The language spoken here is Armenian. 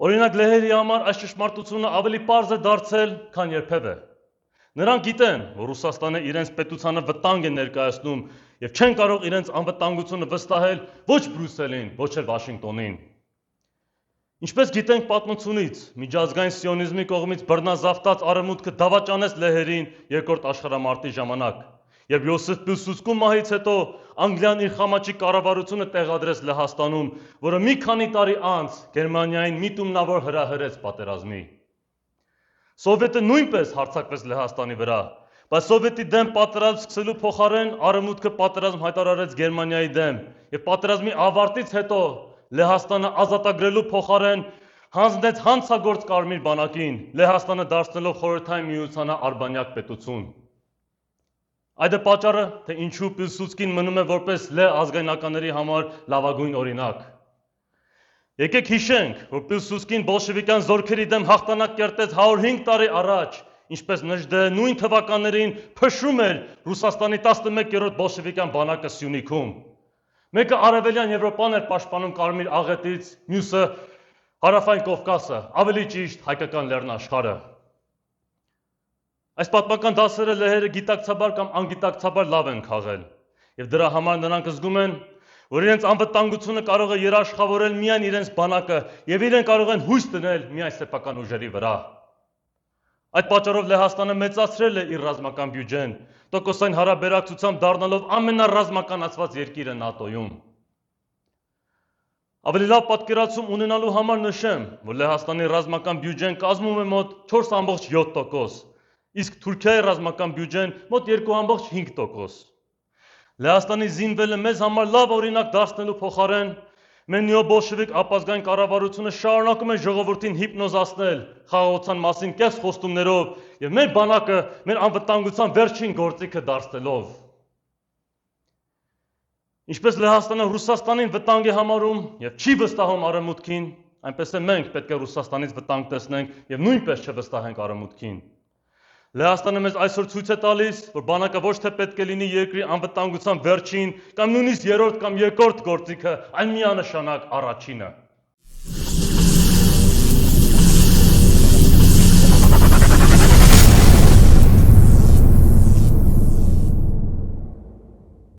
Օրինակ լեհերի համար այս ճշմարտությունը ավելի պարզ է դարձել, քան երբևէ։ Նրանք գիտեն, որ Ռուսաստանը իրենց պետությանը վտանգ է ներկայացնում եւ չեն կարող իրենց անվտանգությունը վստահել ոչ Բրյուսելին, ոչ էլ Վաշինգտոնին։ Ինչպես գիտենք պատմությունից, միջազգային սիոնիզմի կողմից բռնազավթած արևմուտքը դավաճանեց լեհերին Երկրորդ աշխարհամարտի ժամանակ, երբ Յոսիֆ Պիլսուդսկու մահից հետո Անգլիան իր խամաչի կառավարությունը տեղադրեց Լեհաստանում, որը մի քանի տարի անց Գերմանիային միտումնավոր հրահրեց պատերազմի։ Սովետը նույնպես հարձակվեց Լեհաստանի վրա, բայց Սովետի դեմ պատերազմ սկսելու փոխարեն արևմուտքը պատերազմ հայտարարեց Գերմանիայի դեմ եւ պատերազմի ավարտից հետո Լեհաստանը ազատագրելու փոխարեն հանձնեց հանցագործ Կարմիր բանակին, Լեհաստանը դարձնելով Խորհրդային Միությանը արբանյակ պետություն։ Այդ է պատճառը, թե ինչու Պիլսուդսկին մնում է որպես լեհ ազգայնականների համար լավագույն օրինակ։ Եկեք հիշենք, որ Պիլսուդսկին բոլշևիկյան զորքերի դեմ հաղթանակ կերտեց 105 տարի առաջ, ինչպես Նժդեհը նույն թվականներին փշրում էր Ռուսաստանի 11-րդ բոլշևիկյան բանակը Սյունիքում։ Մեկը արևելյան Եվրոպան էր պաշտպանում Կարմիր աղետից, մյուսը Հարավային Կովկասը, ավելի ճիշտ հայկական լեռնաշխարհը։ Այս պատմական դասերը լեհերը գիտակցաբար կամ անգիտակցաբար լավ են քաղել, եւ դրա համար նրանք զգում են, որ իրենց անվտանգությունը կարող է երաշխավորել միայն իրենց բանակը եւ իրեն կարող են հույս դնել միայն սեփական ուժերի վրա։ Այդ պատճառով Լեհաստանը մեծացրել է իր ռազմական բյուջեն, տոկոսային հարաբերակցությամբ դառնալով ամենառազմականացված երկիրը ՆԱՏՕ-ում։ Ավելի լավ պատկերացում ունենալու համար նշեմ, որ Լեհաստանի ռազմական բյուջեն կազմում է մոտ 4.7%, իսկ Թուրքիայի ռազմական բյուջեն մոտ 2.5%։ Լեհաստանի զինվելը մեզ համար լավ օրինակ դարձնելու փոխարեն մեր նեոբոլշևիկ ապազգային կառավարությունը շարունակում է ժողովրդին հիպնոզացնել խաղաղության մասին կեղծ խոստումներով եւ մեր բանակը մեր անվտանգության վերջին գործիքը դարձնելով։ Ինչպես Լեհաստանը Ռուսաստանին վտանգ է համարում եւ չի վստահում արևմուտքին, այնպես է մենք պետք է Ռուսաստանից վտանգ տեսնենք եւ նույնպես չվստահենք արևմուտքին։ Լեհաստանը մեզ այսօր ցույց է տալիս, որ բանակը ոչ թե պետք է լինի երկրի անվտանգության վերջին կամ նույնիսկ երրորդ կամ երկրորդ գործիքը, այլ միանշանակ առաջինը։